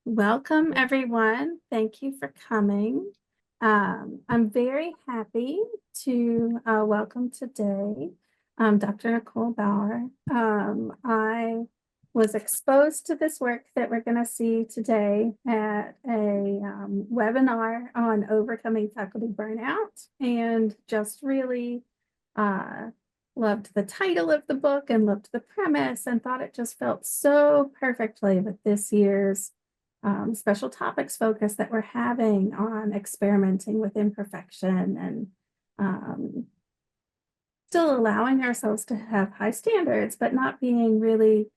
Welcome, everyone. Thank you for coming. I'm very happy to welcome today Dr. Nicole Bauer. I was exposed to this work that we're going to see today at a webinar on overcoming faculty burnout, and just really uh, loved the title of the book and loved the premise and thought it just felt so perfectly with this year's special topics focus that we're having on experimenting with imperfection and still allowing ourselves to have high standards, but not being really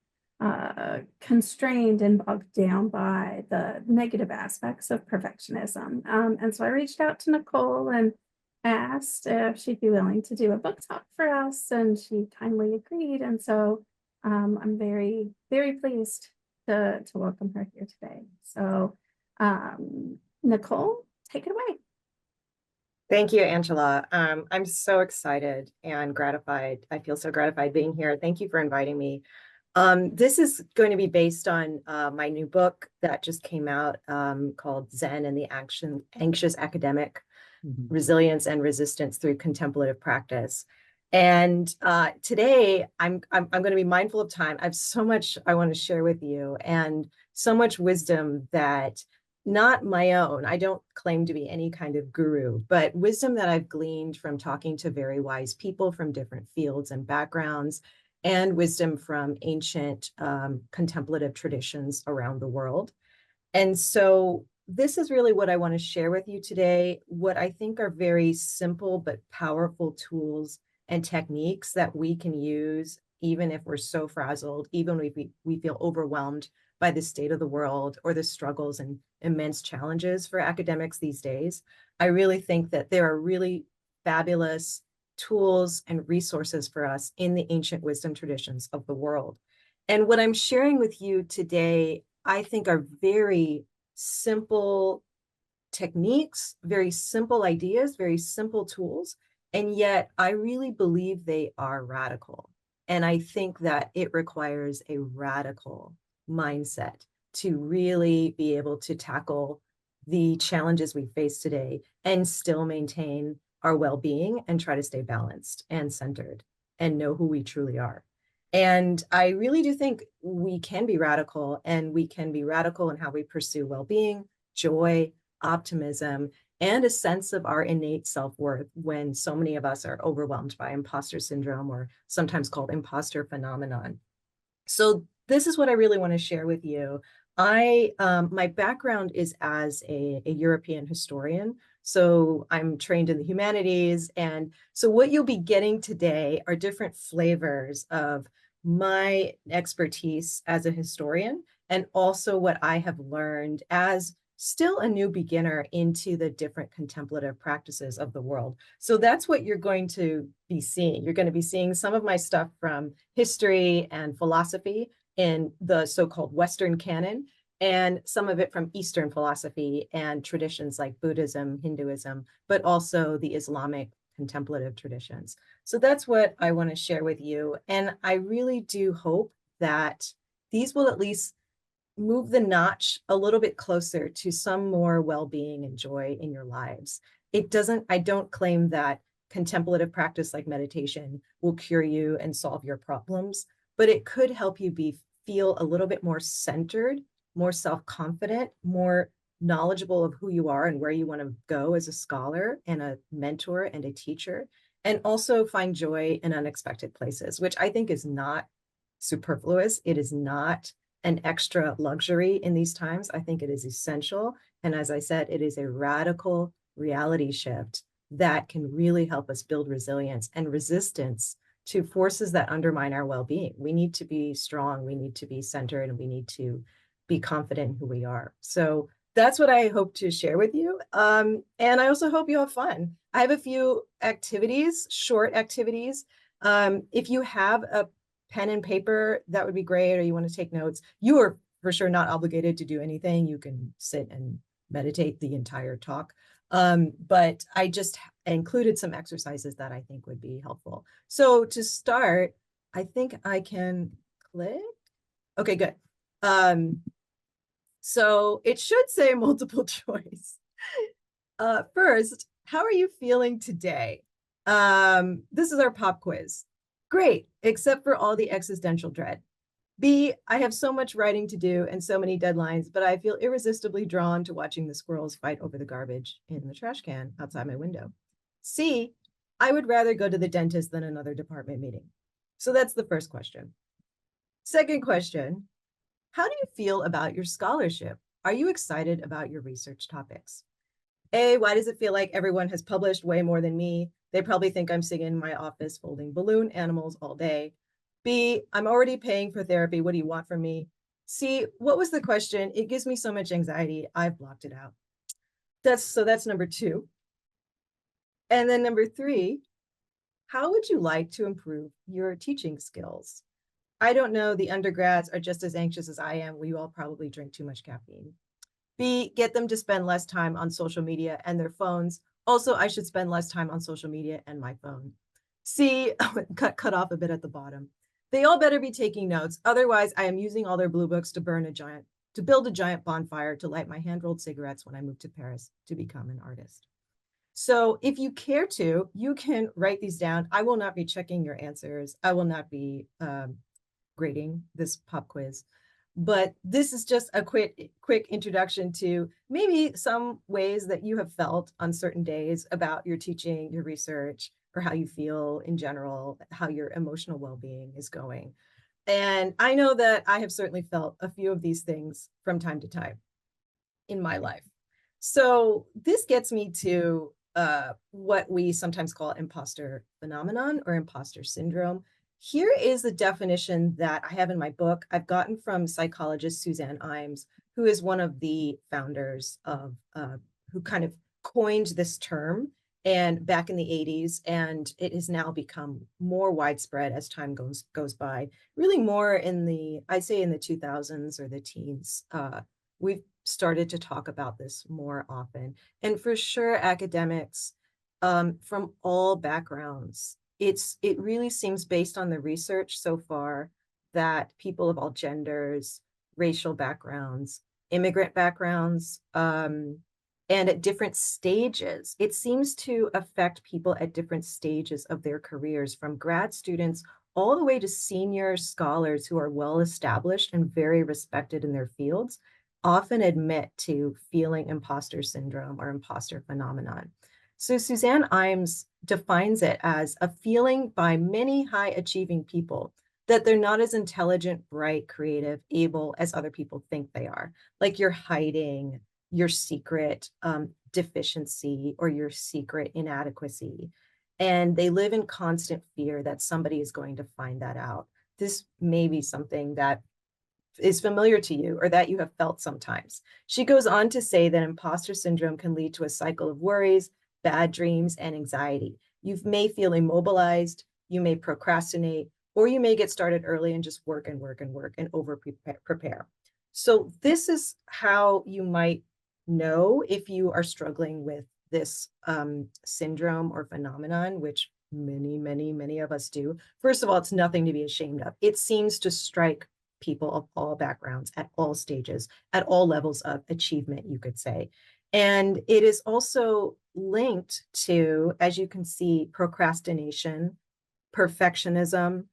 constrained and bogged down by the negative aspects of perfectionism. And so I reached out to Nicole and asked if she'd be willing to do a book talk for us, and she kindly agreed. And so I'm very, very pleased to welcome her here today. So Nicole, take it away. Thank you, Angela. I'm so excited and gratified. I feel so gratified being here. Thank you for inviting me. This is going to be based on my new book that just came out called Zen and the Anxious Academic, Resilience and Resistance Through Contemplative Practice. And today I'm going to be mindful of time. I have so much I want to share with you and so much wisdom that not my own. I don't claim to be any kind of guru, but wisdom that I've gleaned from talking to very wise people from different fields and backgrounds, and wisdom from ancient contemplative traditions around the world. And so this is really what I want to share with you today, what I think are very simple but powerful tools and techniques that we can use even if we're so frazzled, even if we feel overwhelmed by the state of the world or the struggles and immense challenges for academics these days. I really think that there are really fabulous tools and resources for us in the ancient wisdom traditions of the world. And what I'm sharing with you today, I think are very simple techniques, very simple ideas, very simple tools. And yet I really believe they are radical. And I think that it requires a radical mindset to really be able to tackle the challenges we face today and still maintain our well-being and try to stay balanced and centered and know who we truly are. And I really do think we can be radical, and we can be radical in how we pursue well-being, joy, optimism, and a sense of our innate self-worth when so many of us are overwhelmed by imposter syndrome, or sometimes called imposter phenomenon. So this is what I really want to share with you. My background is as a European historian. So I'm trained in the humanities. And so what you'll be getting today are different flavors of my expertise as a historian, and also what I have learned as still a new beginner into the different contemplative practices of the world. So that's what you're going to be seeing. You're going to be seeing some of my stuff from history and philosophy in the so-called Western canon, and some of it from Eastern philosophy and traditions like Buddhism, Hinduism, but also the Islamic contemplative traditions. So that's what I want to share with you. And I really do hope that these will at least move the notch a little bit closer to some more well-being and joy in your lives. I don't claim that contemplative practice like meditation will cure you and solve your problems, but it could help you feel a little bit more centered, more self-confident, more knowledgeable of who you are and where you want to go as a scholar and a mentor and a teacher, and also find joy in unexpected places, which I think is not superfluous. It is not an extra luxury in these times. I think it is essential. And as I said, it is a radical reality shift that can really help us build resilience and resistance to forces that undermine our well-being. We need to be strong, we need to be centered, and we need to be confident in who we are. So that's what I hope to share with you. And I also hope you have fun. I have a few activities, short activities. If you have a pen and paper, that would be great, or you want to take notes. You are for sure not obligated to do anything. You can sit and meditate the entire talk. But I just included some exercises that I think would be helpful. So to start, I think I can click. Okay, good. So it should say multiple choice. First, how are you feeling today? This is our pop quiz. Great, except for all the existential dread. B, I have so much writing to do and so many deadlines, but I feel irresistibly drawn to watching the squirrels fight over the garbage in the trash can outside my window. C, I would rather go to the dentist than another department meeting. So that's the first question. Second question, how do you feel about your scholarship? Are you excited about your research topics? A, why does it feel like everyone has published way more than me? They probably think I'm sitting in my office folding balloon animals all day. B, I'm already paying for therapy. What do you want from me? C, what was the question? It gives me so much anxiety. I've blocked it out. That's number two. And then number three, how would you like to improve your teaching skills? I don't know. The undergrads are just as anxious as I am. We all probably drink too much caffeine. B, get them to spend less time on social media and their phones. Also, I should spend less time on social media and my phone. C, cut off a bit at the bottom. They all better be taking notes. Otherwise, I am using all their blue books to build a giant bonfire to light my hand-rolled cigarettes when I move to Paris to become an artist. So if you care to, you can write these down. I will not be checking your answers. I will not be grading this pop quiz. But this is just a quick introduction to maybe some ways that you have felt on certain days about your teaching, your research, or how you feel in general, how your emotional well-being is going. And I know that I have certainly felt a few of these things from time to time in my life. So this gets me to what we sometimes call imposter phenomenon or imposter syndrome. Here is the definition that I have in my book. I've gotten from psychologist Suzanne Imes, who is one of the founders of, who kind of coined this term and back in the 80s, and it has now become more widespread as time goes by, really more in the, I'd say in the 2000s or the teens. We've started to talk about this more often. And for sure, academics from all backgrounds, it really seems based on the research so far that people of all genders, racial backgrounds, immigrant backgrounds, and at different stages, it seems to affect people at different stages of their careers, from grad students all the way to senior scholars who are well established and very respected in their fields, often admit to feeling imposter syndrome or imposter phenomenon. So Suzanne Imes defines it as a feeling by many high achieving people that they're not as intelligent, bright, creative, able as other people think they are. Like you're hiding your secret deficiency or your secret inadequacy. And they live in constant fear that somebody is going to find that out. This may be something that is familiar to you or that you have felt sometimes. She goes on to say that imposter syndrome can lead to a cycle of worries, bad dreams, and anxiety. You may feel immobilized, you may procrastinate, or you may get started early and just work and work and work and over prepare. So this is how you might know if you are struggling with this syndrome or phenomenon, which many of us do. First of all, it's nothing to be ashamed of. It seems to strike people of all backgrounds at all stages, at all levels of achievement, you could say. And it is also linked to, as you can see, procrastination, perfectionism,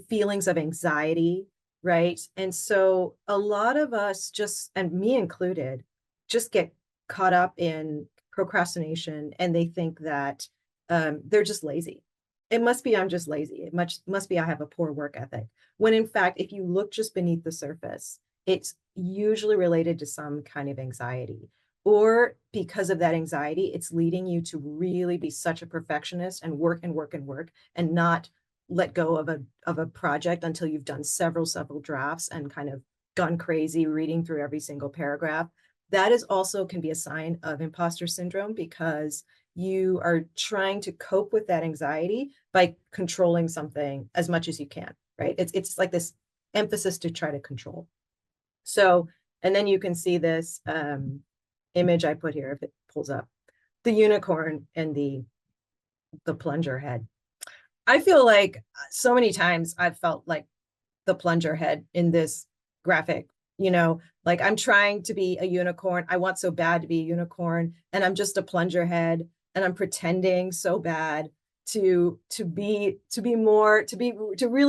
feelings of anxiety, right? And so a lot of us just, and me included, just get caught up in procrastination and they think that they're just lazy. It must be I'm just lazy. It must be I have a poor work ethic. When in fact, if you look just beneath the surface, it's usually related to some kind of anxiety. Or because of that anxiety, it's leading you to really be such a perfectionist and work and work and work and not let go of a project until you've done several drafts and kind of gone crazy reading through every single paragraph. That is also can be a sign of imposter syndrome because you are trying to cope with that anxiety by controlling something as much as you can, right? It's like this emphasis to try to control. So, and then you can see this image I put here, if it pulls up, the unicorn and the plunger head. I feel like so many times I've felt like the plunger head in this graphic like I'm trying to be a unicorn. I want so bad to be a unicorn, and I'm just a plunger head, and I'm pretending so bad to really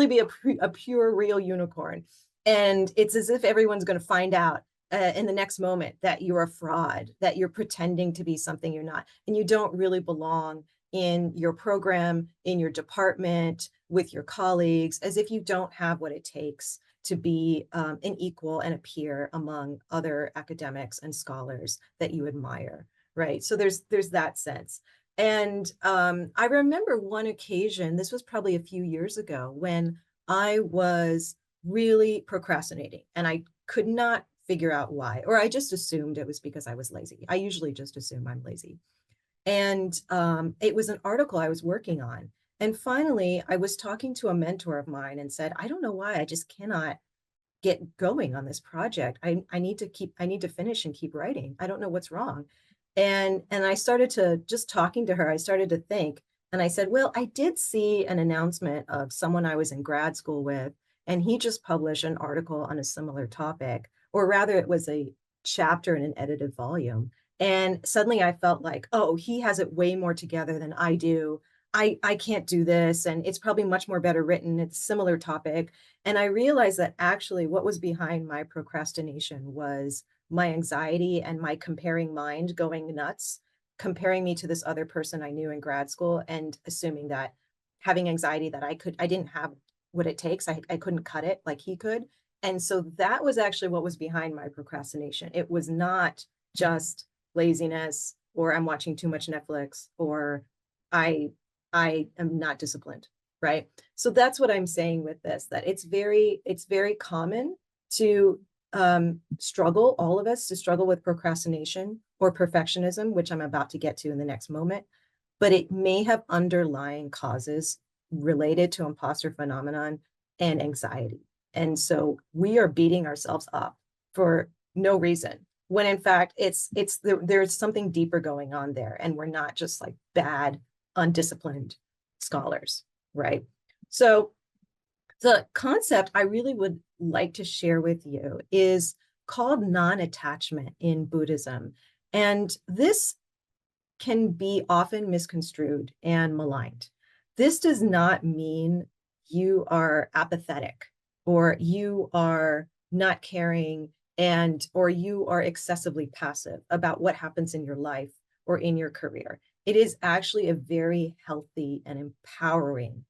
be a pure real unicorn. And it's as if everyone's going to find out in the next moment that you're a fraud, that you're pretending to be something you're not, and you don't really belong in your program, in your department, with your colleagues, as if you don't have what it takes to be an equal and a peer among other academics and scholars that you admire, right? So there's that sense. And I remember one occasion, this was probably a few years ago, when I was really procrastinating and I could not figure out why, or I just assumed it was because I was lazy. I usually just assume I'm lazy. And it was an article I was working on. And finally, I was talking to a mentor of mine and said, I don't know why, I just cannot get going on this project. I need to finish and keep writing. I don't know what's wrong. And I started to, just talking to her, I started to think, and I said, well, I did see an announcement of someone I was in grad school with, and he just published an article on a similar topic, or rather it was a chapter in an edited volume. And suddenly I felt like, oh, he has it way more together than I do. I can't do this. And it's probably much more better written. It's a similar topic. And I realized that actually what was behind my procrastination was my anxiety and my comparing mind going nuts, comparing me to this other person I knew in grad school and assuming that having anxiety that I didn't have what it takes. I couldn't cut it like he could. And so that was actually what was behind my procrastination. It was not just laziness or I'm watching too much Netflix or I I am not disciplined, right? So that's what I'm saying with this, that it's very common to struggle, all of us to struggle with procrastination or perfectionism, which I'm about to get to in the next moment, but it may have underlying causes related to imposter phenomenon and anxiety. And so we are beating ourselves up for no reason, when in fact there's something deeper going on there, and we're not just like bad, undisciplined scholars, right? So the concept I really would like to share with you is called non-attachment in Buddhism. And this can be often misconstrued and maligned. This does not mean you are apathetic or you are not caring and or you are excessively passive about what happens in your life or in your career. It is actually a very healthy and empowering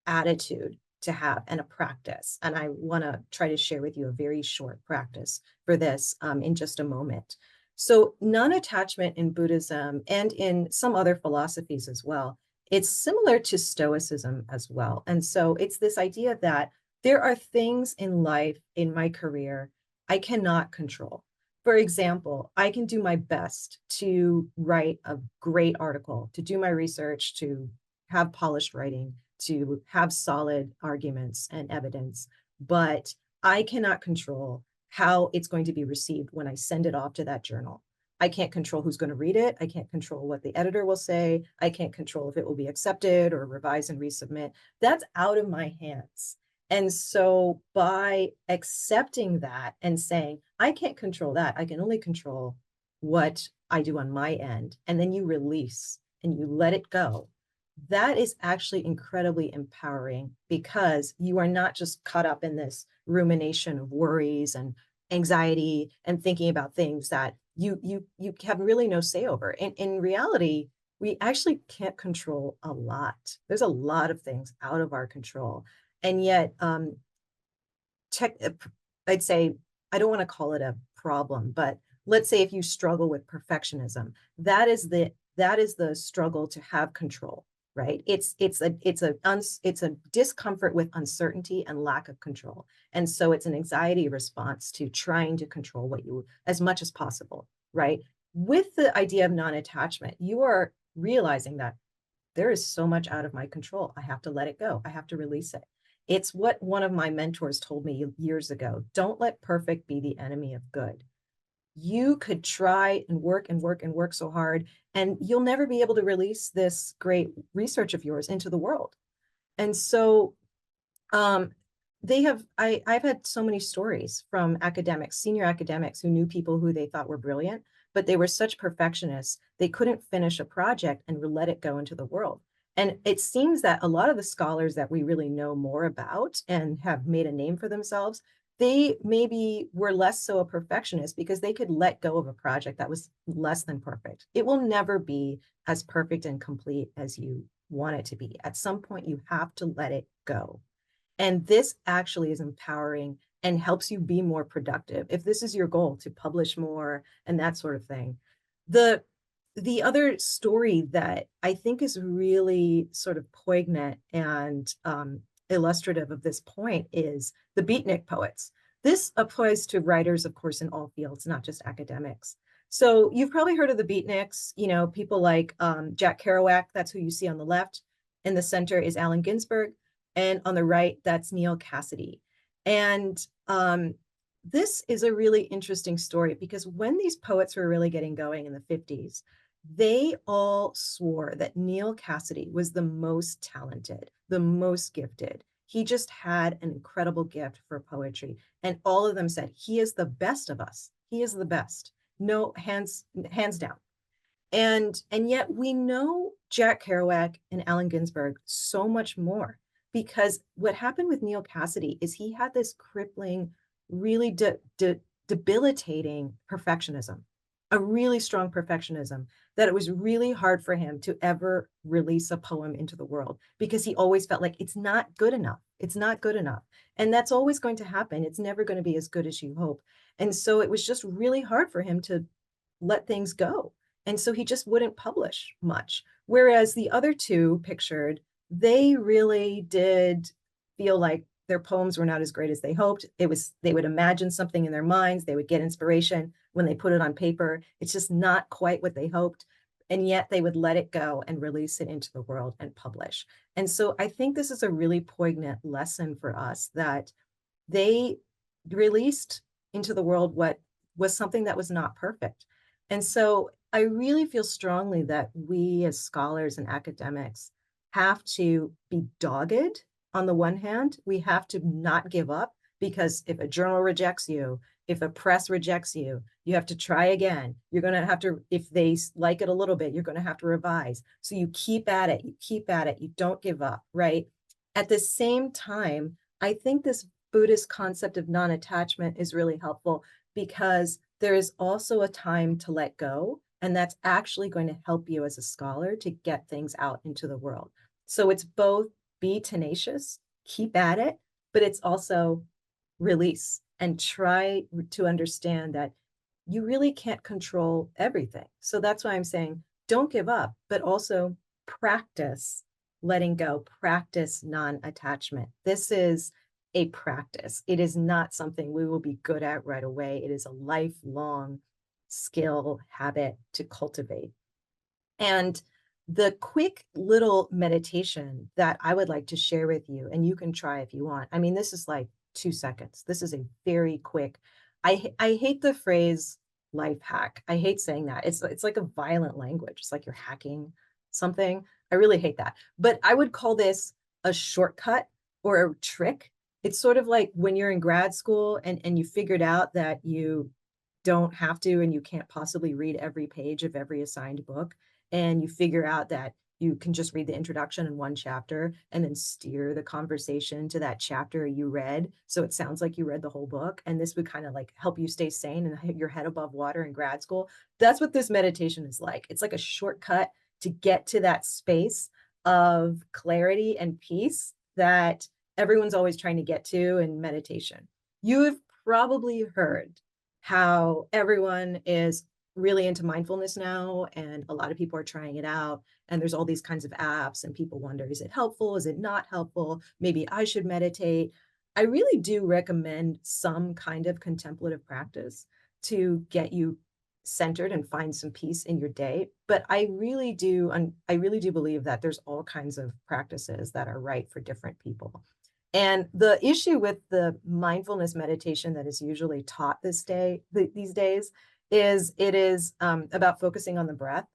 attitude to have and a practice. And I want to try to share with you a very short practice for this in just a moment. So non-attachment in Buddhism and in some other philosophies as well, it's similar to Stoicism as well. And so it's this idea that there are things in life, in my career, I cannot control. For example, I can do my best to write a great article, to do my research, to have polished writing, to have solid arguments and evidence, but I cannot control how it's going to be received when I send it off to that journal. I can't control who's going to read it. I can't control what the editor will say. I can't control if it will be accepted or revised and resubmit. That's out of my hands. And so by accepting that and saying, I can't control that, I can only control what I do on my end, and then you release and you let it go, that is actually incredibly empowering, because you are not just caught up in this rumination of worries and anxiety and thinking about things that you have really no say over. In reality, we actually can't control a lot. There's a lot of things out of our control. And yet, I'd say, I don't want to call it a problem, but let's say if you struggle with perfectionism, that is the struggle to have control, right? It's a discomfort with uncertainty and lack of control. And so it's an anxiety response to trying to control what you as much as possible, right? With the idea of non-attachment, you are realizing that there is so much out of my control. I have to let it go. I have to release it. It's what one of my mentors told me years ago. Don't let perfect be the enemy of good. You could try and work and work and work so hard, and you'll never be able to release this great research of yours into the world. And so I've had so many stories from academics, senior academics who knew people who they thought were brilliant, but they were such perfectionists, they couldn't finish a project and let it go into the world. And it seems that a lot of the scholars that we really know more about and have made a name for themselves, they maybe were less so a perfectionist because they could let go of a project that was less than perfect. It will never be as perfect and complete as you want it to be. At some point, you have to let it go. And this actually is empowering and helps you be more productive. If this is your goal to publish more and that sort of thing. The the other story that I think is really sort of poignant and illustrative of this point is the beatnik poets. This applies to writers, of course, in all fields, not just academics. So you've probably heard of the beatniks, people like Jack Kerouac, that's who you see on the left. In the center is Allen Ginsberg. And on the right, that's Neil Cassady. And this is a really interesting story because when these poets were really getting going in the 50s, they all swore that Neil Cassady was the most talented, the most gifted. He just had an incredible gift for poetry. And all of them said, he is the best of us. He is the best. No, hands down. And yet we know Jack Kerouac and Allen Ginsberg so much more because what happened with Neil Cassady is he had this crippling, really debilitating perfectionism, a really strong perfectionism that it was really hard for him to ever release a poem into the world because he always felt like it's not good enough. It's not good enough. And that's always going to happen. It's never going to be as good as you hope. And so it was just really hard for him to let things go. And so he just wouldn't publish much. Whereas the other two pictured, they really did feel like their poems were not as great as they hoped. They would imagine something in their minds, they would get inspiration when they put it on paper. It's just not quite what they hoped. And yet they would let it go and release it into the world and publish. And so I think this is a really poignant lesson for us that they released into the world what was something that was not perfect. And so I really feel strongly that we as scholars and academics have to be dogged. On the one hand, we have to not give up because if a journal rejects you, if a press rejects you, you have to try again. You're going to have to, if they like it a little bit, you're going to have to revise. So you keep at it, you don't give up, right? At the same time, I think this Buddhist concept of non-attachment is really helpful because there is also a time to let go. And that's actually going to help you as a scholar to get things out into the world. So it's both be tenacious, keep at it, but it's also release and try to understand that you really can't control everything. So that's why I'm saying don't give up, but also practice letting go, practice non-attachment. This is a practice. It is not something we will be good at right away. It is a lifelong skill, habit to cultivate. And the quick little meditation that I would like to share with you, and you can try if you want. I mean, this is like 2 seconds. This is a very quick. I hate the phrase life hack. I hate saying that. It's like a violent language. It's like you're hacking something. I really hate that. But I would call this a shortcut or a trick. It's sort of like when you're in grad school and you figured out that you don't have to and you can't possibly read every page of every assigned book and you figure out that you can just read the introduction in one chapter and then steer the conversation to that chapter you read so it sounds like you read the whole book, and this would kind of like help you stay sane and hit your head above water in grad school. That's what this meditation is like. It's like a shortcut to get to that space of clarity and peace that everyone's always trying to get to in meditation. You've probably heard how everyone is really into mindfulness now, and a lot of people are trying it out. And there's all these kinds of apps, and people wonder, is it helpful? Is it not helpful? Maybe I should meditate. I really do recommend some kind of contemplative practice to get you centered and find some peace in your day. But I really do believe that there's all kinds of practices that are right for different people. And the issue with the mindfulness meditation that is usually taught these days is it is about focusing on the breath.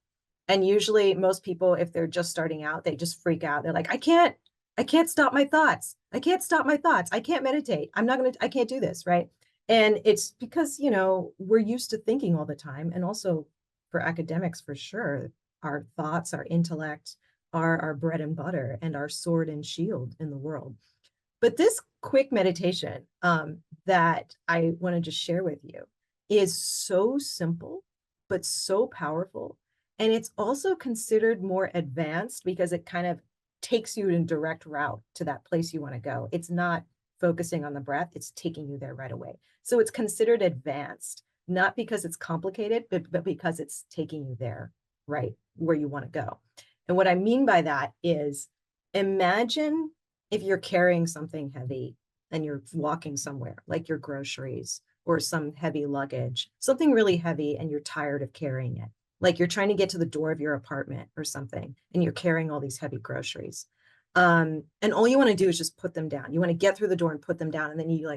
And usually most people, if they're just starting out, they just freak out. They're like, I can't I can't stop my thoughts. I can't stop my thoughts. I can't meditate. I can't do this, right? And it's because, we're used to thinking all the time. And also for academics, for sure, our thoughts, our intellect are our bread and butter and our sword and shield in the world. But this quick meditation that I want to just share with you is so simple, but so powerful. And it's also considered more advanced because it kind of takes you in direct route to that place you want to go. It's not focusing on the breath, it's taking you there right away. So it's considered advanced, not because it's complicated, but because it's taking you there, right where you want to go. And what I mean by that is imagine if you're carrying something heavy and you're walking somewhere, like your groceries or some heavy luggage, something really heavy, and you're tired of carrying it. Like you're trying to get to the door of your apartment or something, and you're carrying all these heavy groceries. And all you want to do is just put them down. You want to get through the door and put them down, and then you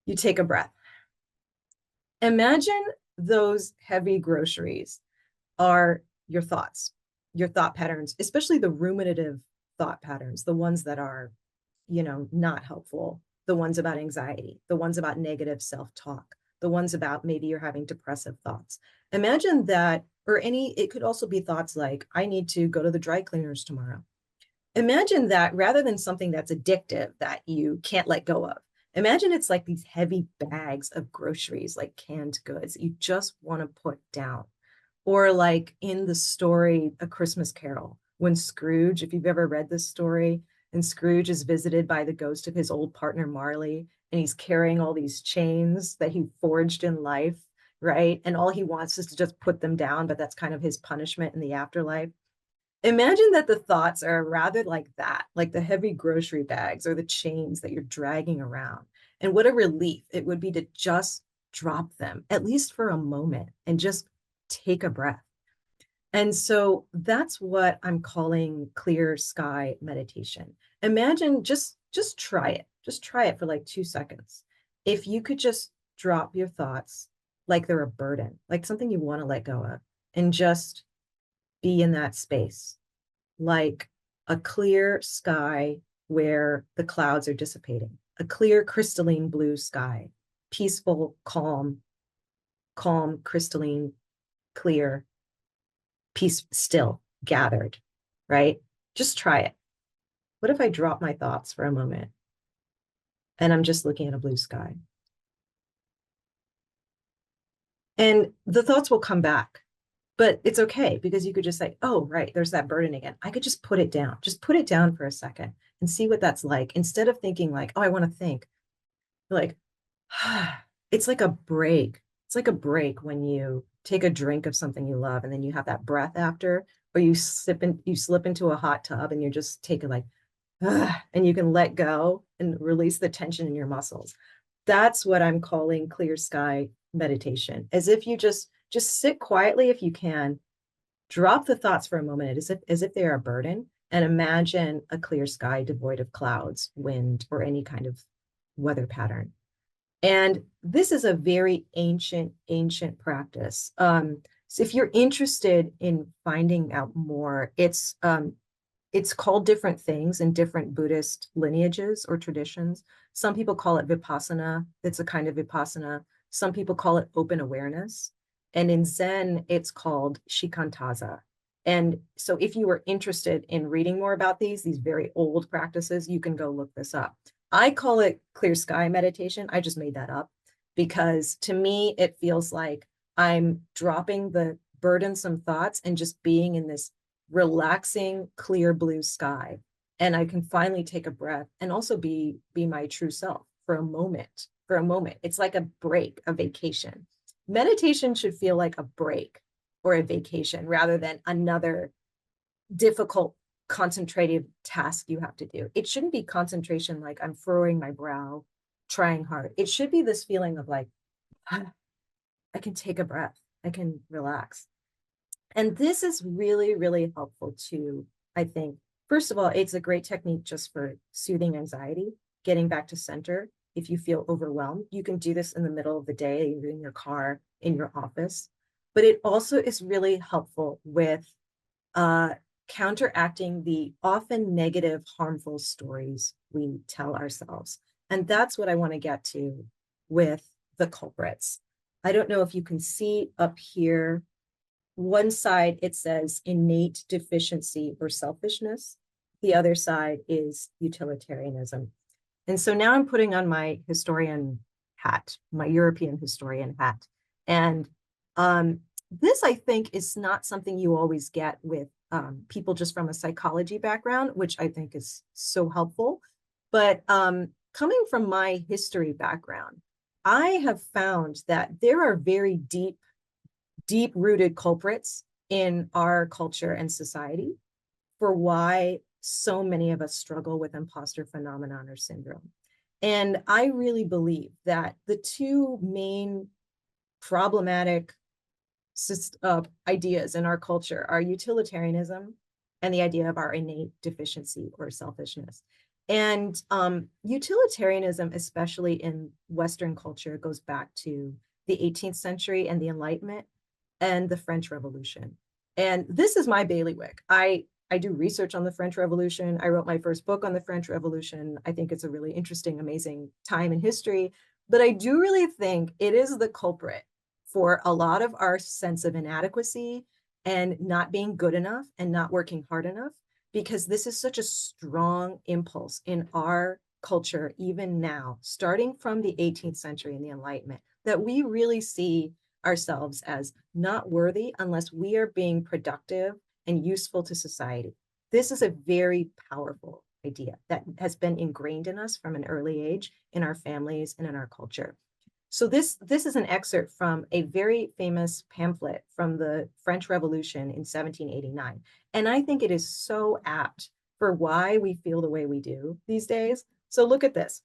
you take a breath. Imagine those heavy groceries are your thoughts, your thought patterns, especially the ruminative thought patterns, the ones that are, not helpful, the ones about anxiety, the ones about negative self-talk, the ones about maybe you're having depressive thoughts. Imagine that, or it could also be thoughts like, I need to go to the dry cleaners tomorrow. Imagine that rather than something that's addictive that you can't let go of. Imagine it's like these heavy bags of groceries, like canned goods you just want to put down. Or like in the story, A Christmas Carol, when Scrooge, if you've ever read this story, and Scrooge is visited by the ghost of his old partner, Marley, and he's carrying all these chains that he forged in life, right? And all he wants is to just put them down, but that's kind of his punishment in the afterlife. Imagine that the thoughts are rather like that, like the heavy grocery bags or the chains that you're dragging around. And what a relief it would be to just drop them, at least for a moment, and just take a breath. And so that's what I'm calling clear sky meditation. Imagine just try it. Just try it for like 2 seconds. If you could just drop your thoughts like they're a burden, like something you want to let go of, and just be in that space, like a clear sky where the clouds are dissipating, a clear crystalline blue sky, peaceful, calm, crystalline, clear, peace, still, gathered, right? Just try it. What if I drop my thoughts for a moment and I'm just looking at a blue sky? And the thoughts will come back, but it's okay because you could just say, oh, right, there's that burden again. I could just put it down. Just put it down for a second and see what that's like. Instead of thinking like, oh, I want to think, like, it's like a break. It's like a break when you take a drink of something you love and then you have that breath after, or you slip into a hot tub and you're just taking like, and you can let go and release the tension in your muscles. That's what I'm calling clear sky meditation. As if you just sit quietly if you can, drop the thoughts for a moment as if they are a burden, and imagine a clear sky devoid of clouds, wind, or any kind of weather pattern. And this is a very ancient practice. So if you're interested in finding out more, it's called different things in different Buddhist lineages or traditions. Some people call it Vipassana. It's a kind of Vipassana. Some people call it open awareness. And in Zen, it's called Shikantaza. And so if you are interested in reading more about these very old practices, you can go look this up. I call it clear sky meditation. I just made that up because to me, it feels like I'm dropping the burdensome thoughts and just being in this relaxing, clear blue sky. And I can finally take a breath and also be my true self for a moment. For a moment. It's like a break, a vacation. Meditation should feel like a break or a vacation rather than another difficult concentrative task you have to do. It shouldn't be concentration like I'm furrowing my brow, trying hard. It should be this feeling of like, I can take a breath, I can relax. And this is really, really helpful too, I think. First of all, it's a great technique just for soothing anxiety, getting back to center. If you feel overwhelmed, you can do this in the middle of the day, in your car, in your office. But it also is really helpful with counteracting the often negative, harmful stories we tell ourselves. And that's what I want to get to with the culprits. I don't know if you can see up here, one side it says innate deficiency or selfishness. The other side is utilitarianism. And so now I'm putting on my historian hat, my European historian hat. And this, I think, is not something you always get with people just from a psychology background, which I think is so helpful. But coming from my history background, I have found that there are very deep-rooted culprits in our culture and society for why so many of us struggle with imposter phenomenon or syndrome. And I really believe that the two main problematic ideas in our culture are utilitarianism and the idea of our innate deficiency or selfishness. And utilitarianism, especially in Western culture, goes back to the 18th century and the Enlightenment and the French Revolution. And this is my bailiwick. I do research on the French Revolution. I wrote my first book on the French Revolution. I think it's a really interesting, amazing time in history. But I do really think it is the culprit for a lot of our sense of inadequacy and not being good enough and not working hard enough, because this is such a strong impulse in our culture, even now, starting from the 18th century and the Enlightenment, that we really see ourselves as not worthy unless we are being productive and useful to society. This is a very powerful idea that has been ingrained in us from an early age in our families and in our culture. So this is an excerpt from a very famous pamphlet from the French Revolution in 1789. And I think it is so apt for why we feel the way we do these days. So look at this.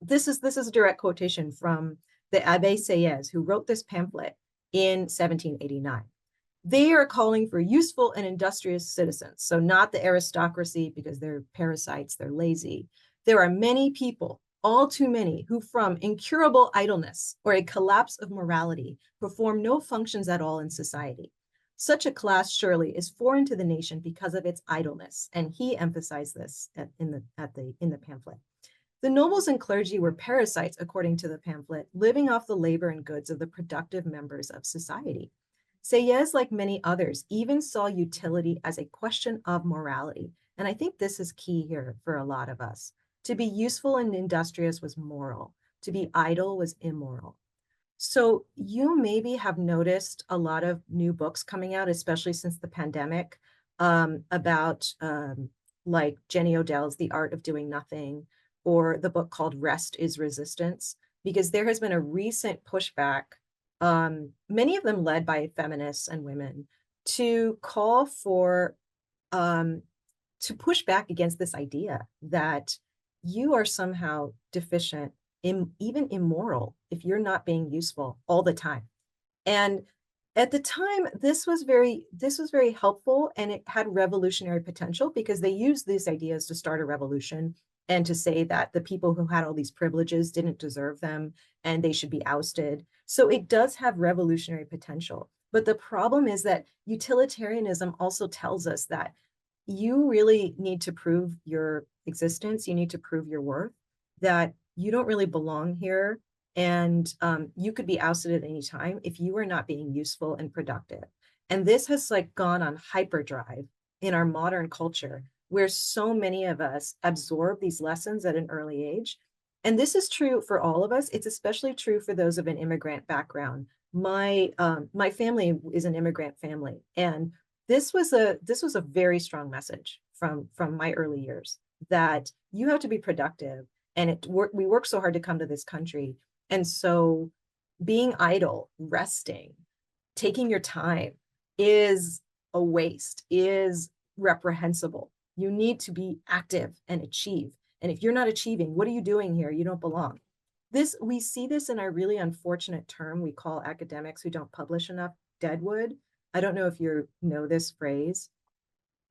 This is a direct quotation from the Abbé Sieyès, who wrote this pamphlet in 1789. They are calling for useful and industrious citizens. So not the aristocracy, because they're parasites, they're lazy. There are many people, all too many, who from incurable idleness or a collapse of morality perform no functions at all in society. Such a class surely is foreign to the nation because of its idleness. And he emphasized this in the pamphlet. The nobles and clergy were parasites, according to the pamphlet, living off the labor and goods of the productive members of society. Sieyès, like many others, even saw utility as a question of morality. And I think this is key here for a lot of us. To be useful and industrious was moral. To be idle was immoral. So you maybe have noticed a lot of new books coming out, especially since the pandemic, about like Jenny Odell's The Art of Doing Nothing, or the book called Rest is Resistance, because there has been a recent pushback, many of them led by feminists and women, to call for, to push back against this idea that you are somehow deficient, even immoral, if you're not being useful all the time. And at the time, this was very helpful, and it had revolutionary potential because they used these ideas to start a revolution and to say that the people who had all these privileges didn't deserve them and they should be ousted. So it does have revolutionary potential. But the problem is that utilitarianism also tells us that you really need to prove your existence. You need to prove your worth, that you don't really belong here. And you could be ousted at any time if you are not being useful and productive. And this has like gone on hyperdrive in our modern culture, where so many of us absorb these lessons at an early age. And this is true for all of us. It's especially true for those of an immigrant background. My family is an immigrant family, and this was a very strong message from my early years, that you have to be productive, and we work so hard to come to this country. And so being idle, resting, taking your time is a waste, is reprehensible. You need to be active and achieve. And if you're not achieving, what are you doing here? You don't belong. We see this in our really unfortunate term we call academics who don't publish enough deadwood. I don't know if you know this phrase,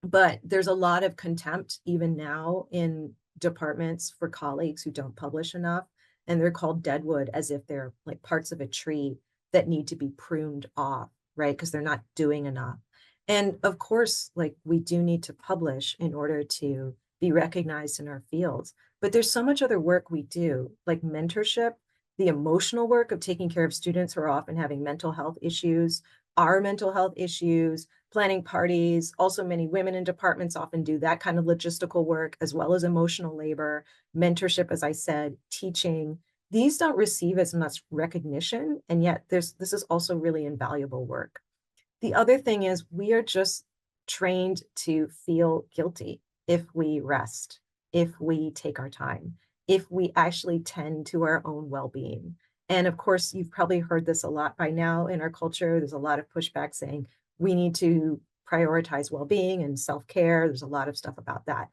but there's a lot of contempt even now in departments for colleagues who don't publish enough. And they're called deadwood, as if they're like parts of a tree that need to be pruned off, right? Because they're not doing enough. And of course, like we do need to publish in order to be recognized in our fields. But there's so much other work we do, like mentorship, the emotional work of taking care of students who are often having mental health issues, our mental health issues, planning parties. Also, many women in departments often do that kind of logistical work, as well as emotional labor, mentorship, as I said, teaching. These don't receive as much recognition, and yet this is also really invaluable work. The other thing is we are just trained to feel guilty if we rest, if we take our time, if we actually tend to our own well-being. And of course, you've probably heard this a lot by now in our culture. There's a lot of pushback saying we need to prioritize well-being and self-care. There's a lot of stuff about that.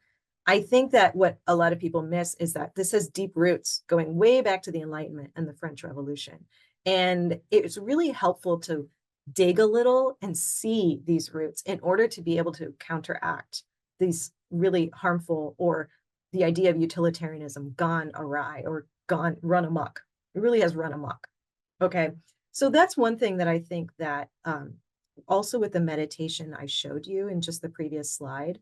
I think that what a lot of people miss is that this has deep roots going way back to the Enlightenment and the French Revolution. And it's really helpful to dig a little and see these roots in order to be able to counteract these really harmful, or the idea of utilitarianism gone awry or gone run amok. It really has run amok. Okay. So that's one thing that I think that also with the meditation I showed you in just the previous slide,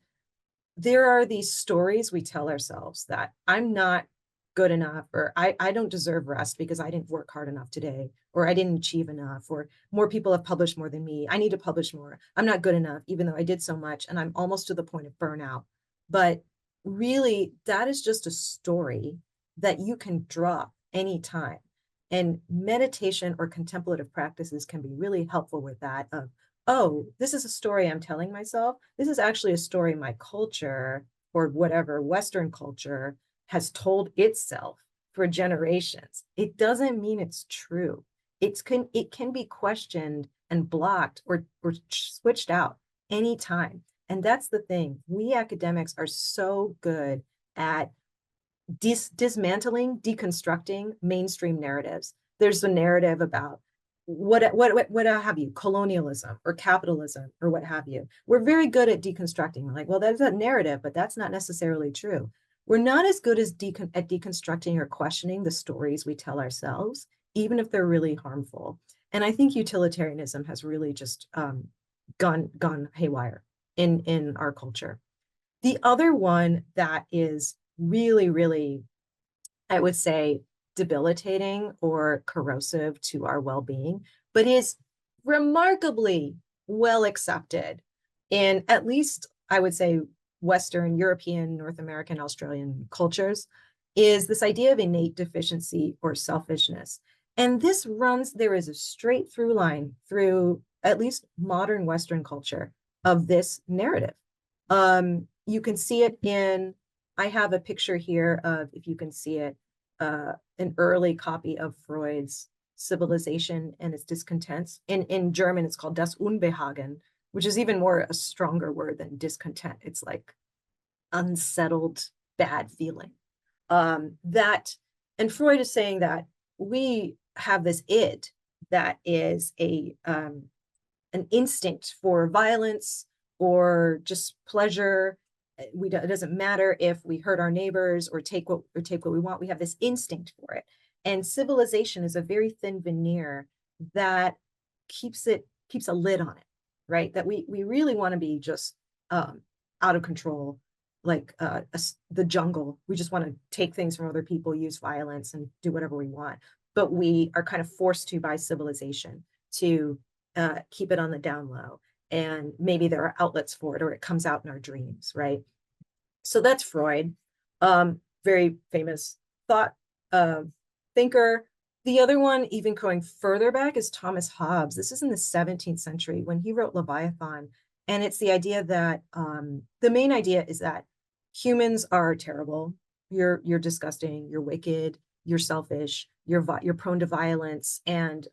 there are these stories we tell ourselves that I'm not good enough, or I don't deserve rest because I didn't work hard enough today, or I didn't achieve enough, or more people have published more than me. I need to publish more. I'm not good enough, even though I did so much, and I'm almost to the point of burnout. But really, that is just a story that you can drop anytime. And meditation or contemplative practices can be really helpful with that of, oh, this is a story I'm telling myself. This is actually a story my culture, or whatever Western culture, has told itself for generations. It doesn't mean it's true. It can be questioned and blocked or switched out anytime. And that's the thing. We academics are so good at dismantling, deconstructing mainstream narratives. There's a narrative about what have you, colonialism or capitalism or what have you. We're very good at deconstructing. We're like, well, that's a narrative, but that's not necessarily true. We're not as good as at deconstructing or questioning the stories we tell ourselves, even if they're really harmful. And I think utilitarianism has really just gone haywire in our culture. The other one that is really, really, I would say, debilitating or corrosive to our well-being, but is remarkably well accepted in, at least I would say, Western, European, North American, Australian cultures, is this idea of innate deficiency or selfishness. And this runs, there is a straight through line through at least modern Western culture of this narrative. You can see it in, I have a picture here of, if you can see it, an early copy of Freud's Civilization and its Discontents. In German, it's called Das Unbehagen, which is even more a stronger word than discontent. It's like unsettled, bad feeling. That, and Freud is saying that we have this id that is an instinct for violence or just pleasure. It doesn't matter if we hurt our neighbors or take what we want. We have this instinct for it. And civilization is a very thin veneer that keeps a lid on it, right? That we really want to be just out of control, like the jungle. We just want to take things from other people, use violence, and do whatever we want. But we are kind of forced to by civilization to keep it on the down low. And maybe there are outlets for it, or it comes out in our dreams, right? So that's Freud, very famous thought thinker. The other one, even going further back, is Thomas Hobbes. This is in the 17th century when he wrote Leviathan. And it's the idea that the main idea is that humans are terrible. You're disgusting. You're wicked. You're selfish. You're prone to violence. And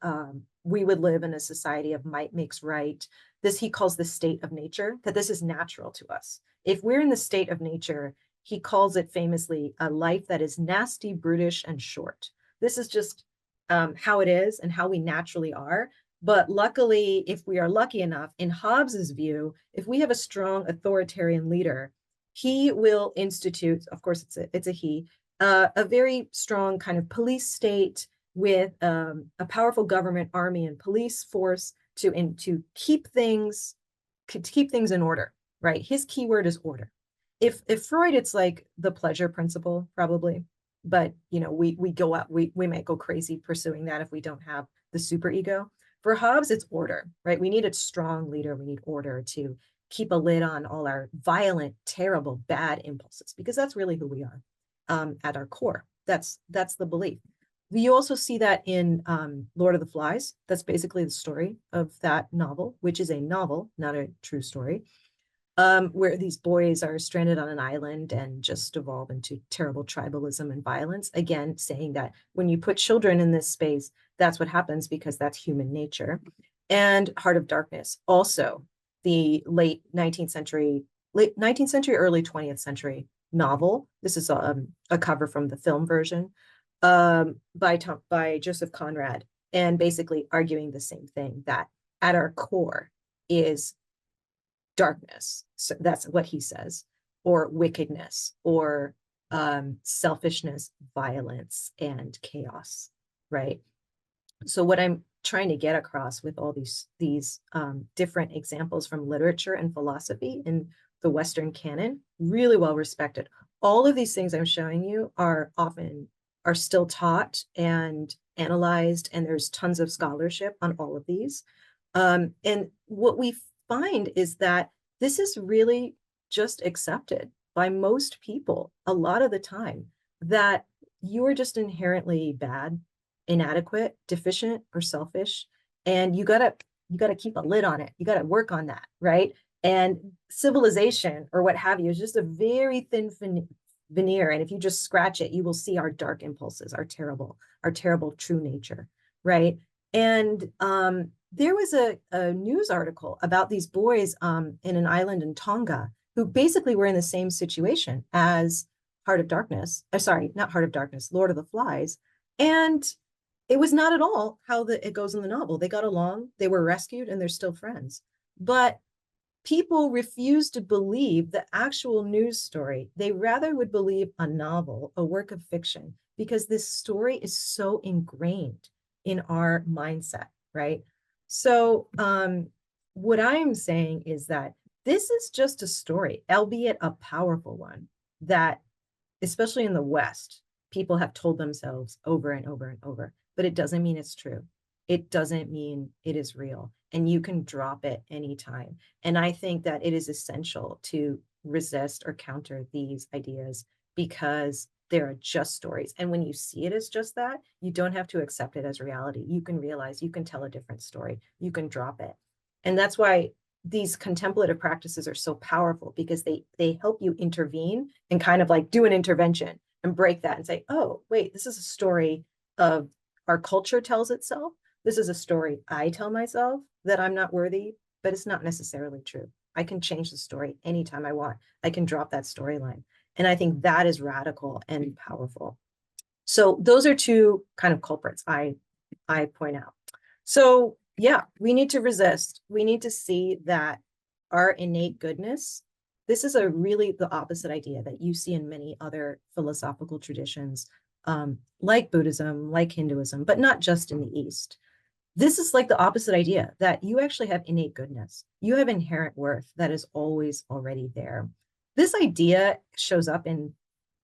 we would live in a society of might makes right. This he calls the state of nature, that this is natural to us. If we're in the state of nature, he calls it famously a life that is nasty, brutish, and short. This is just how it is and how we naturally are. But luckily, if we are lucky enough, in Hobbes's view, if we have a strong authoritarian leader, he will institute, of course, it's a he, a very strong kind of police state with a powerful government, army, and police force to keep things to keep things in order, right? His keyword is order. If Freud, it's like the pleasure principle, probably. But we go up, we might go crazy pursuing that if we don't have the superego. For Hobbes, it's order, right? We need a strong leader. We need order to keep a lid on all our violent, terrible, bad impulses, because that's really who we are at our core. That's the belief. You also see that in Lord of the Flies. That's basically the story of that novel, which is a novel, not a true story, where these boys are stranded on an island and just evolve into terrible tribalism and violence. Again, saying that when you put children in this space, that's what happens because that's human nature. And Heart of Darkness, also the late 19th century, early 20th century novel. This is a cover from the film version by Joseph Conrad, and basically arguing the same thing, that at our core is darkness. So that's what he says, or wickedness, or selfishness, violence, and chaos, right? So what I'm trying to get across with all these different examples from literature and philosophy in the Western canon, really well respected. All of these things I'm showing you are still taught and analyzed, and there's tons of scholarship on all of these. And what we find is that this is really just accepted by most people a lot of the time, that you are just inherently bad, inadequate, deficient, or selfish, and you gotta keep a lid on it. You gotta work on that, right? And civilization, or what have you, is just a very thin veneer, and if you just scratch it, you will see our dark impulses, our terrible true nature, right? And there was a news article about these boys in an island in Tonga who basically were in the same situation as Heart of Darkness. Sorry, not Heart of Darkness, Lord of the Flies. And it was not at all how it goes in the novel. They got along, they were rescued, and they're still friends. But people refuse to believe the actual news story. They rather would believe a novel, a work of fiction, because this story is so ingrained in our mindset, right? So what I am saying is that this is just a story, albeit a powerful one, that especially in the West, people have told themselves over and over and over, but it doesn't mean it's true. It doesn't mean it is real, and you can drop it anytime. And I think that it is essential to resist or counter these ideas, because they're just stories. And when you see it as just that, you don't have to accept it as reality. You can realize you can tell a different story. You can drop it. And that's why these contemplative practices are so powerful, because they help you intervene and kind of like do an intervention and break that and say, oh, wait, this is a story of our culture tells itself. This is a story I tell myself, that I'm not worthy, but it's not necessarily true. I can change the story anytime I want. I can drop that storyline. And I think that is radical and powerful. So those are two kind of culprits I point out. So yeah, we need to resist. We need to see that our innate goodness, this is a really the opposite idea that you see in many other philosophical traditions, like Buddhism, like Hinduism, but not just in the East. This is like the opposite idea, that you actually have innate goodness. You have inherent worth that is always already there. This idea shows up in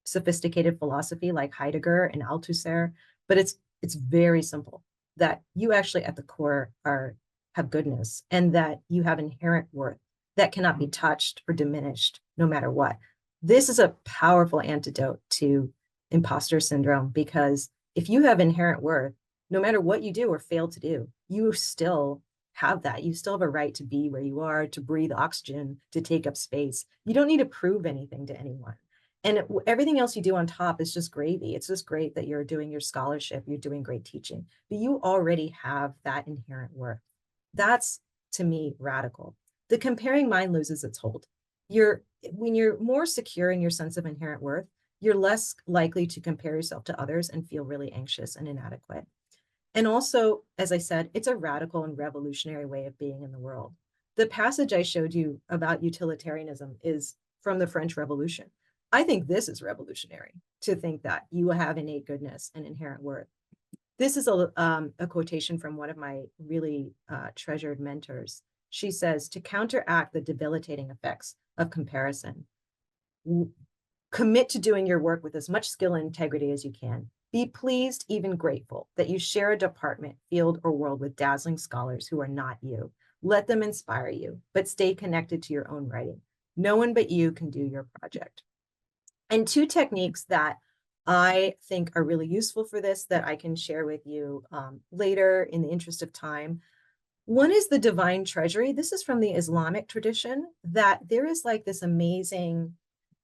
sophisticated philosophy like Heidegger and Althusser, but it's very simple, that you actually at the core have goodness, and that you have inherent worth that cannot be touched or diminished no matter what. This is a powerful antidote to imposter syndrome, because if you have inherent worth, no matter what you do or fail to do, you still have that. You still have a right to be where you are, to breathe oxygen, to take up space. You don't need to prove anything to anyone. And everything else you do on top is just gravy. It's just great that you're doing your scholarship, you're doing great teaching, but you already have that inherent worth. That's, to me, radical. The comparing mind loses its hold. When you're more secure in your sense of inherent worth, you're less likely to compare yourself to others and feel really anxious and inadequate. And also, as I said, it's a radical and revolutionary way of being in the world. The passage I showed you about utilitarianism is from the French Revolution. I think this is revolutionary, to think that you have innate goodness and inherent worth. This is a quotation from one of my really treasured mentors, she says, to counteract the debilitating effects of comparison, commit to doing your work with as much skill and integrity as you can. Be pleased, even grateful, that you share a department, field, or world with dazzling scholars who are not you. Let them inspire you, but stay connected to your own writing. No one but you can do your project. And two techniques that I think are really useful for this that I can share with you later in the interest of time. One is the divine treasury. This is from the Islamic tradition, that there is like this amazing,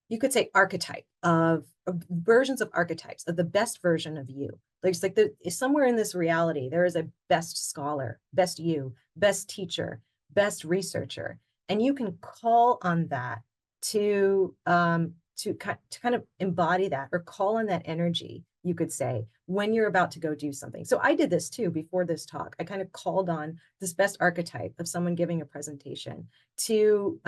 you could say, archetype of versions of archetypes of the best version of you. Like it's like somewhere in this reality, there is a best scholar, best you, best teacher, best researcher, and you can call on that to kind of embody that or call on that energy, you could say, when you're about to go do something. So I did this too before this talk. I kind of called on this best archetype of someone giving a presentation to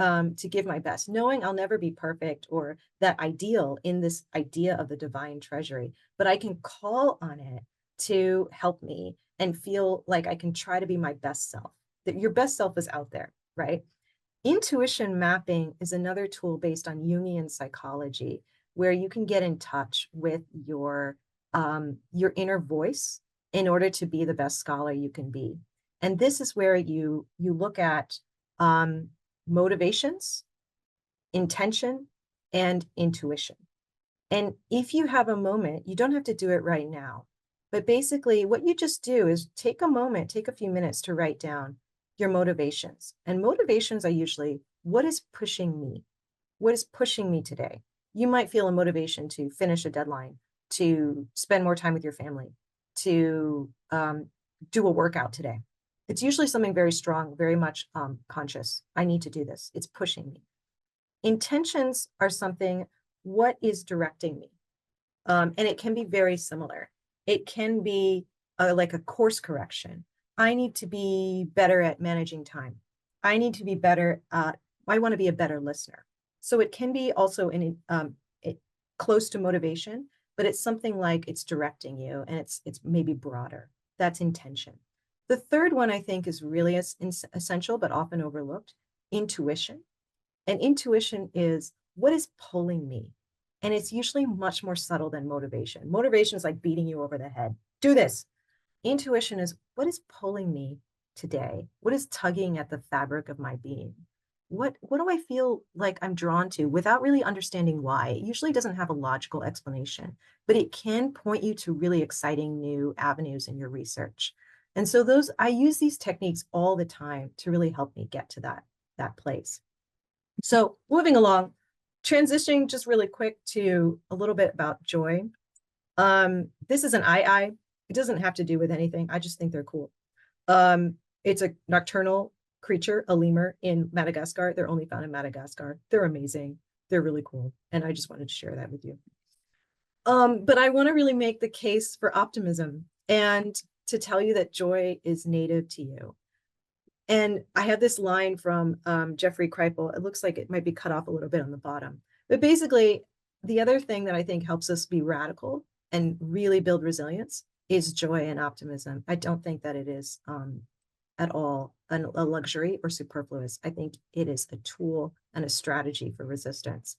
give my best, knowing I'll never be perfect or that ideal in this idea of the divine treasury, but I can call on it to help me and feel like I can try to be my best self. That your best self is out there, right? Intuition mapping is another tool based on Jungian psychology, where you can get in touch with your inner voice in order to be the best scholar you can be. And this is where you look at motivations, intention, and intuition. And if you have a moment, you don't have to do it right now. But basically, what you just do is take a moment, take a few minutes to write down your motivations. And motivations are usually, what is pushing me? What is pushing me today? You might feel a motivation to finish a deadline, to spend more time with your family, to do a workout today. It's usually something very strong, very much conscious. I need to do this. It's pushing me. Intentions are something, what is directing me? And it can be very similar. It can be like a course correction. I need to be better at managing time. I need to be better. I want to be a better listener. So it can be also close to motivation, but it's something like it's directing you, and it's maybe broader. That's intention. The third one I think is really essential, but often overlooked: intuition. And intuition is, what is pulling me? And it's usually much more subtle than motivation. Motivation is like beating you over the head. Do this. Intuition is, what is pulling me today? What is tugging at the fabric of my being? What do I feel like I'm drawn to without really understanding why? It usually doesn't have a logical explanation, but it can point you to really exciting new avenues in your research. And so I use these techniques all the time to really help me get to that place. So moving along, transitioning just really quick to a little bit about joy. This is an eye. It doesn't have to do with anything. I just think they're cool. It's a nocturnal creature, a lemur in Madagascar. They're only found in Madagascar. They're amazing. They're really cool. And I just wanted to share that with you. But I want to really make the case for optimism and to tell you that joy is native to you. And I have this line from Jeffrey Kripal. It looks like it might be cut off a little bit on the bottom. But basically, the other thing that I think helps us be radical and really build resilience is joy and optimism. I don't think that it is at all a luxury or superfluous. I think it is a tool and a strategy for resistance.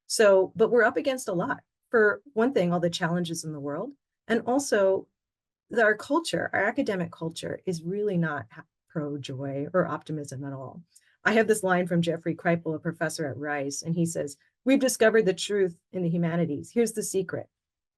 So, but we're up against a lot. For one thing, all the challenges in the world, and also our culture, our academic culture is really not pro-joy or optimism at all. I have this line from Jeffrey Kripal, a professor at Rice, and he says, "We've discovered the truth in the humanities. Here's the secret.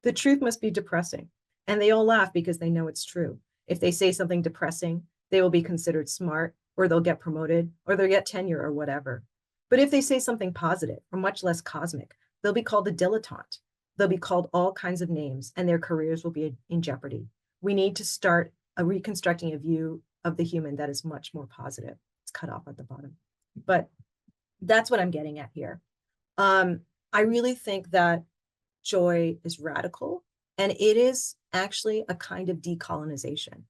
The truth must be depressing." And they all laugh because they know it's true. If they say something depressing, they will be considered smart, or they'll get promoted, or they'll get tenure or whatever. But if they say something positive or much less cosmic, they'll be called a dilettante. They'll be called all kinds of names, and their careers will be in jeopardy. We need to start reconstructing a view of the human that is much more positive. It's cut off at the bottom. But that's what I'm getting at here. I really think that joy is radical, and it is actually a kind of decolonization.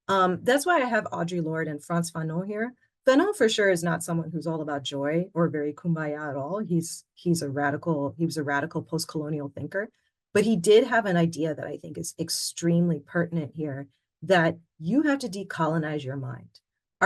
That's why I have Audre Lorde and Frantz Fanon here. Fanon for sure is not someone who's all about joy or very kumbaya at all. He was a radical post-colonial thinker, but he did have an idea that I think is extremely pertinent here, that you have to decolonize your mind.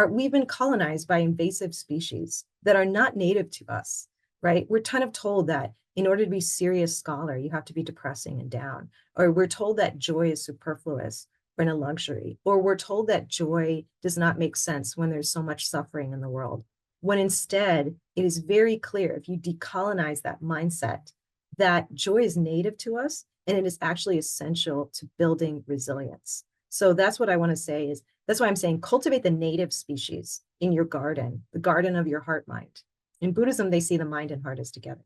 we've been colonized by invasive species that are not native to us, right? We're kind of told that in order to be a serious scholar, you have to be depressing and down, or we're told that joy is superfluous and a luxury, or we're told that joy does not make sense when there's so much suffering in the world. When instead, it is very clear if you decolonize that mindset that joy is native to us and it is actually essential to building resilience. So that's what I want to say is that's why I'm saying cultivate the native species in your garden, the garden of your heart mind. In Buddhism, they see the mind and heart as together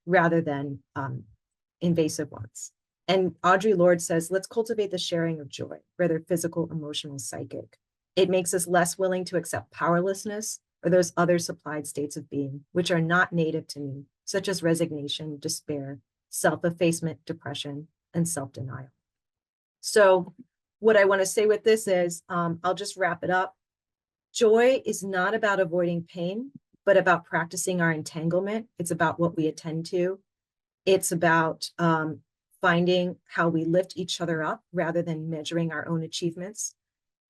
rather than invasive ones. And Audre Lorde says, let's cultivate the sharing of joy, whether physical, emotional, psychic. It makes us less willing to accept powerlessness or those other supplied states of being, which are not native to me, such as resignation, despair, self-effacement, depression, and self-denial. So what I want to say with this is, I'll just wrap it up. Joy is not about avoiding pain, but about practicing our entanglement. It's about what we attend to. It's about finding how we lift each other up rather than measuring our own achievements.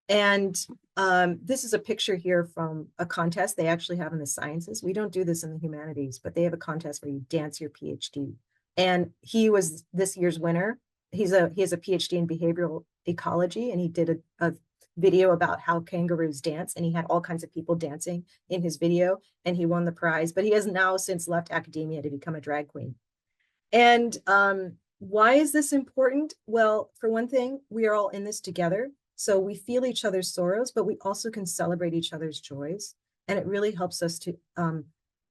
And this is a picture here from a contest they actually have in the sciences. We don't do this in the humanities, but they have a contest where you dance your PhD. And he was this year's winner. He has a PhD in behavioral ecology, and he did a video about how kangaroos dance, and he had all kinds of people dancing in his video, and he won the prize. But he has now since left academia to become a drag queen. And why is this important? Well, for one thing, we are all in this together. So we feel each other's sorrows, but we also can celebrate each other's joys. And it really helps us to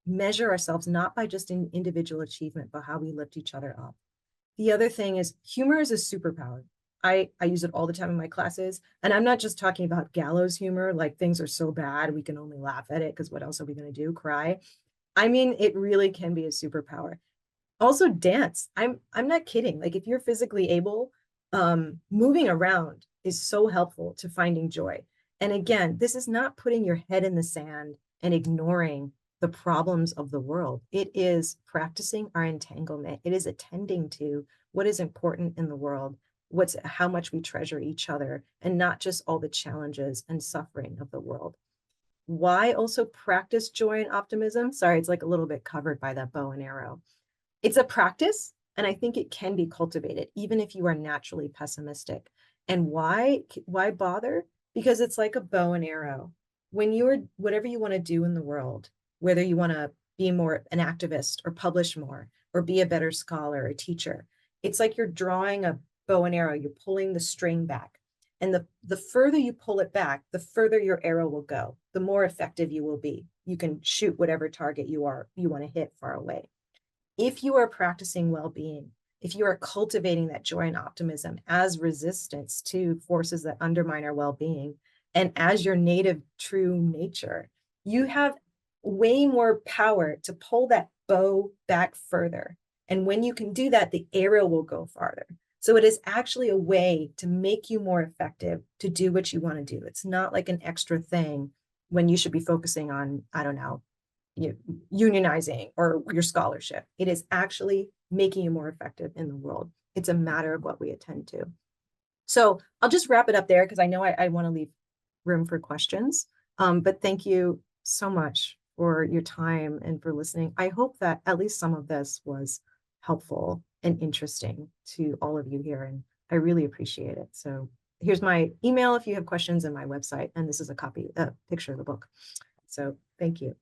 measure ourselves, not by just an individual achievement, but how we lift each other up. The other thing is humor is a superpower. I use it all the time in my classes. And I'm not just talking about gallows humor, like things are so bad, we can only laugh at it because what else are we going to do? Cry? I mean, it really can be a superpower. Also dance. I'm not kidding. Like if you're physically able, moving around is so helpful to finding joy. And again, this is not putting your head in the sand and ignoring the problems of the world. It is practicing our entanglement. It is attending to what is important in the world, how much we treasure each other, and not just all the challenges and suffering of the world. Why also practice joy and optimism? Sorry, it's like a little bit covered by that bow and arrow. It's a practice, and I think it can be cultivated, even if you are naturally pessimistic. And why bother? Because it's like a bow and arrow. When you're, whatever you want to do in the world, whether you want to be more an activist or publish more or be a better scholar or teacher, it's like you're drawing a bow and arrow, you're pulling the string back. And the further you pull it back, the further your arrow will go, the more effective you will be. You can shoot whatever target you want to hit far away. If you are practicing well-being, if you are cultivating that joy and optimism as resistance to forces that undermine our well-being, and as your native true nature, you have way more power to pull that bow back further. And when you can do that, the arrow will go farther. So it is actually a way to make you more effective to do what you want to do. It's not like an extra thing when you should be focusing on, I don't know, unionizing or your scholarship. It is actually making you more effective in the world. It's a matter of what we attend to. So I'll just wrap it up there because I know I want to leave room for questions. But thank you so much for your time and for listening. I hope that at least some of this was helpful and interesting to all of you here, and I really appreciate it. So here's my email if you have questions, and my website, and this is a picture of the book. So thank you.